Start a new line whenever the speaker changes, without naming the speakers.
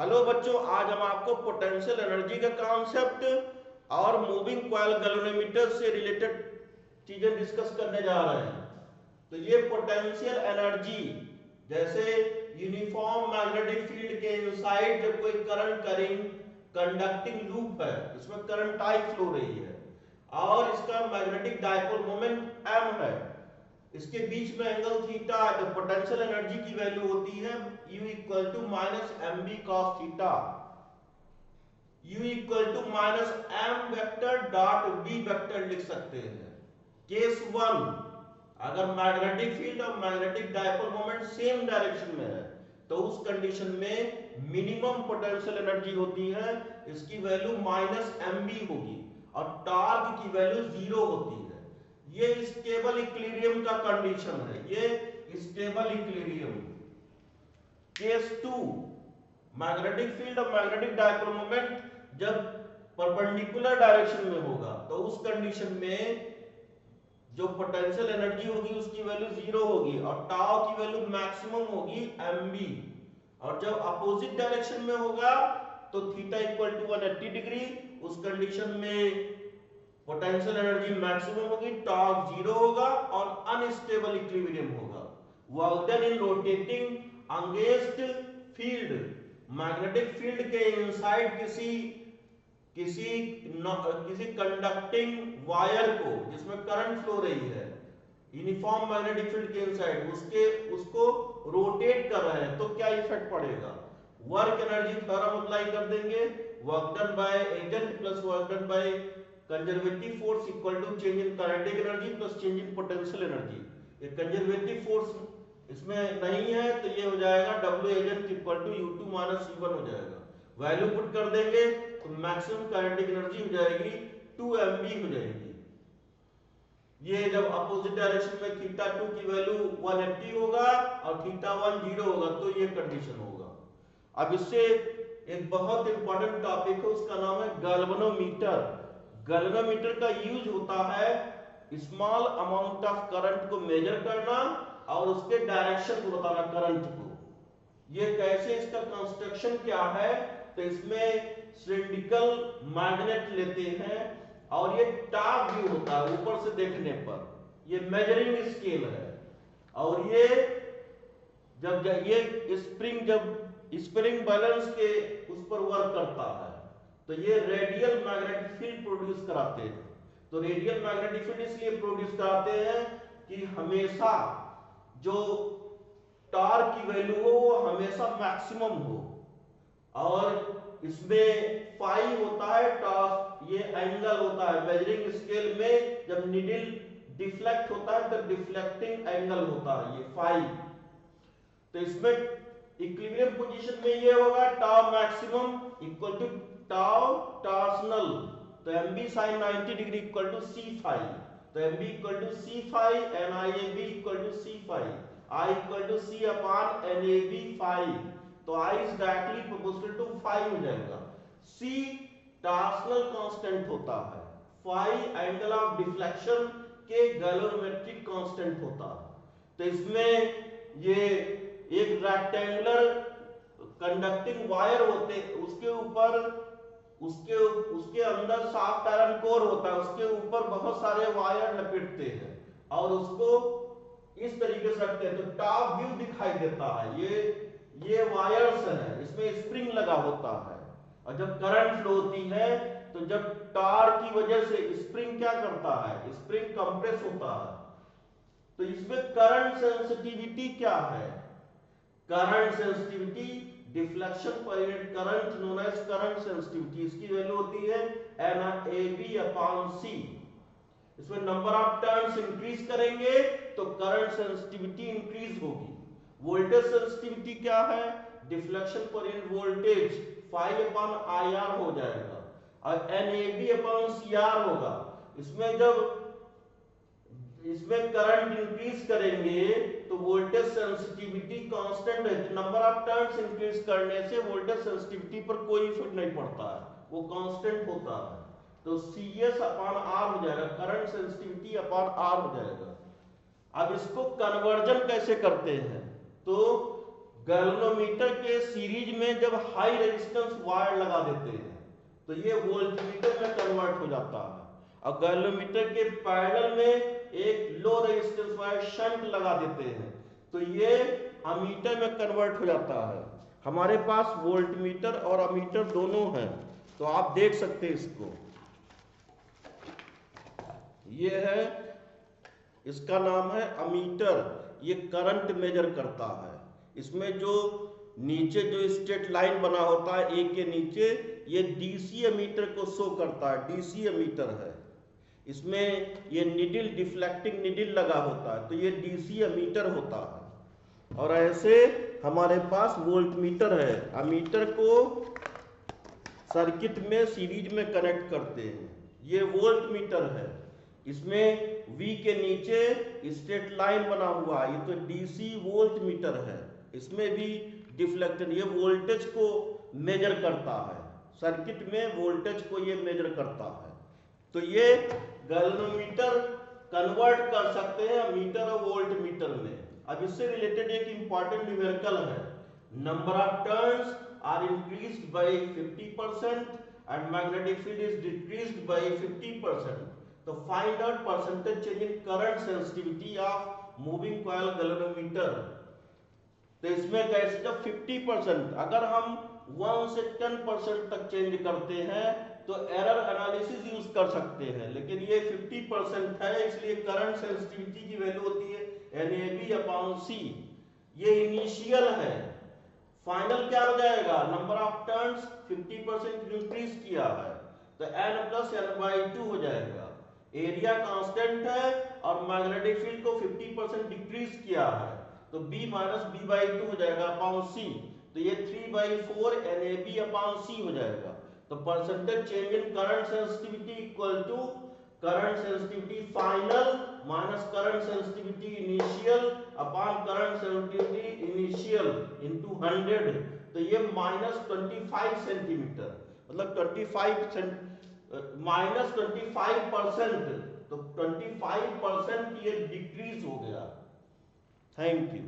Hello बच्चों, आज हम आपको पोटेंशियल एनर्जी का कॉन्सेप्ट और मूविंग कॉइल गैल्वेनोमीटर से रिलेटेड चीजें डिस्कस करने जा रहे हैं। तो ये पोटेंशियल एनर्जी जैसे यूनिफॉर्म मैग्नेटिक फील्ड के इनसाइड जब कोई करंट करिंग कंडक्टिंग लूप है, इसमें करंट आई फ्लो रही है और इसका मैग्नेटिक डायपोल मोमेंट m है, इसके बीच में एंगल थीटा है, तो पोटेंशियल एनर्जी की वैल्यू होती है U equal to minus M B cos theta. U equal to minus M vector dot B vector लिख सकते हैं। केस वन, अगर मैग्नेटिक फील्ड और magnetic dipole moment same direction में है तो उस कंडीशन में मिनिमम पोटेंशियल एनर्जी होती है, इसकी वैल्यू माइनस एम बी होगी और टॉर्क की वैल्यू 0 होती है। ये स्टेबल इक्विलिब्रियम का कंडीशन है, ये stable equilibrium. Case two, magnetic field और मैग्नेटिक डायपोल मोमेंट जब परपेंडिकुलर डायरेक्शन में होगा तो उस कंडीशन में जो पोटेंशियल एनर्जी होगी उसकी वैल्यू 0 होगी और टाउ की वैल्यू मैक्सिमम होगी mb। और जब अपोजिट डायरेक्शन में होगा तो थीटा इक्वल टू 180 डिग्री, उस कंडीशन में पोटेंशियल एनर्जी मैक्सिमम होगी, टॉर्क 0 होगा और अनस्टेबल इक्विलिब्रियम होगा। Work done in rotating against field, magnetic field के इनसाइड किसी कंडक्टिंग वायर को जिसमें करंट फ्लो रही है यूनिफॉर्म मैग्नेटिक फील्ड के इनसाइड उसको रोटेट कर रहे हैं तो क्या इफेक्ट पड़ेगा। वर्क एनर्जी थ्योरम अप्लाई कर देंगे, work done by agent plus work done by conservative force equal to change in kinetic energy plus change in potential energy. ये कंजर्वेटिव फोर्स इसमें नहीं है तो ये हो जाएगा W agent equal to U2 minus U1 हो जाएगा। वैल्यू पुट कर देंगे तो मैक्सिमम काइनेटिक एनर्जी हो जाएगी 2 mb हो जाएगी। ये जब अपोजिट डायरेक्शन में थीटा 2 की वैल्यू 180 होगा और थीटा 1 0 होगा तो ये कंडीशन होगा। अब इससे एक बहुत इंपॉर्टेंट टॉपिक है, उसका नाम है गैल्वेनोमीटर। गैल्वेनोमीटर का यूज होता है स्मॉल अमाउंट ऑफ करंट को मेजर करना और उसके डायरेक्शन को बताना करंट को। ये कैसे, इसका कंस्ट्रक्शन क्या है, तो इसमें सिलिंड्रिकल मैग्नेट लेते हैं और ये टॉप व्यू होता है ऊपर से देखने पर, ये मेजरिंग स्केल है और ये जब ये स्प्रिंग बैलेंस के उस पर वर्क करता है तो ये रेडियल मैग्नेटिक फील्ड प्रोड्यूस कराते हैं। तो रेडियल मैग्नेटिक फील्ड इसलिए प्रोड्यूस कराते हैं कि हमेशा जो टॉर्क की वैल्यू हो वो हमेशा मैक्सिमम हो और इसमें फाई होता है टॉर्क, ये एंगल होता है मेजरिंग स्केल में जब नीडल डिफ्लेक्ट होता है तो डिफ्लेक्टिंग एंगल होता है ये फाई। तो इसमें इक्विलिब्रियम पोजीशन में ये होगा tau maximum equal to tau torsional, तो mb sin 90 degree equal to c phi, तो mb equal to c phi and iab equal to c phi, I equal to c upon NAB phi, तो I is directly proportional to phi हो जाएगा। c torsional constant होता है, phi angle of deflection के galvanometric constant होता है। तो इसमें ये एक रेक्टेंगुलर कंडक्टिंग वायर होते, उसके ऊपर उसके अंदर सॉफ्ट आयरन कोर होता है, उसके ऊपर बहुत सारे वायर लपेटते हैं और उसको इस तरीके से रखते हैं तो टॉप व्यू दिखाई देता है। ये वायर्स हैं, इसमें स्प्रिंग लगा होता है और जब करंट फ्लो होती है तो जब टॉर्क की वजह से स्प्रिंग क्या करता है, स्प्रिंग कंप्रेस होता है। तो इसमें करंट सेंसिटिविटी क्या है, current sensitivity deflection per unit current known as current sensitivity, इसकी वैल्यू होती है NAB अपॉन C। इसमें नंबर ऑफ टर्न्स इंक्रीज करेंगे तो करंट सेंसिटिविटी इंक्रीज होगी। वोल्टेज सेंसिटिविटी क्या है, deflection per unit voltage phi upon IR हो जाएगा और NAB अपॉन CR होगा। इसमें करंट इंक्रीज करेंगे तो वोल्टेज सेंसिटिविटी कांस्टेंट है, नंबर ऑफ टर्न्स इंक्रीज करने से वोल्टेज सेंसिटिविटी पर कोई इफेक्ट नहीं पड़ता है, वो कांस्टेंट होता है। तो CS अपॉन R हो जाएगा, करंट सेंसिटिविटी अपॉन R हो जाएगा। अब इसको कन्वर्जन कैसे करते हैं, तो गैल्वेनोमीटर के सीरीज में जब हाई रेजिस्टेंस वायर लगा देते हैं तो ये वोल्टमीटर में कन्वर्ट हो जाता है, और गैल्वेनोमीटर के पैरेलल में एक लो रेजिस्टेंस वायर शंट लगा देते हैं तो ये अमीटर में कन्वर्ट हो जाता है। हमारे पास वोल्टमीटर और अमीटर दोनों हैं, तो आप देख सकते हैं इसको, ये है, इसका नाम है अमीटर। ये करंट मेजर करता है। इसमें जो नीचे जो स्ट्रेट लाइन बना होता है ए के नीचे, ये डीसी अमीटर को शो करता है, डीसी अमीटर है। इसमें ये निडिल, डिफ्लेक्टिंग निडिल लगा होता है, तो ये डीसी अमीटर होता है। और ऐसे हमारे पास वोल्टमीटर है। अमीटर को सर्किट में सीरीज में कनेक्ट करते हैं, ये वोल्टमीटर है। इसमें V के नीचे स्ट्रेट लाइन बना हुआ है, ये तो डीसी वोल्टमीटर है। इसमें भी डिफ्लेक्टर, ये वोल्टेज को मेजर करता है, सर्किट में वोल्टेज को ये मेजर करता है। तो ये गैल्वेनोमीटर कन्वर्ट कर सकते हैं मीटर और वोल्टमीटर में। अब इससे रिलेटेड एक इंपॉर्टेंट न्यूमेरिकल है, number of turns are increased by 50% and magnetic field is decreased by 50%, तो find out percentage change in current sensitivity of moving coil galvanometer. तो इसमें कैसे, जब 50%, अगर हम 1 से 10% तक चेंज करते हैं तो एरर एनालिसिस यूज कर सकते हैं, लेकिन ये 50% है, इसलिए करंट सेंसिटिविटी की वैल्यू होती है NAB/C। ये इनिशियल है, फाइनल क्या हो जाएगा, नंबर ऑफ टर्न्स 50% इंक्रीज किया है तो N+N/2 हो जाएगा। एरिया कांस्टेंट है और मैग्नेटिक फील्ड को 50% डिक्रीज किया है तो B-B/2 हो जाएगा अपॉन C, तो ये 3/4 NAB/C हो जाएगा। तो percentage change in current sensitivity equal to current sensitivity final minus current sensitivity initial upon current sensitivity initial into 100, तो ये -25 सेंटीमीटर, मतलब 25%, तो 25% ये डिक्रीज हो गया। Thank you.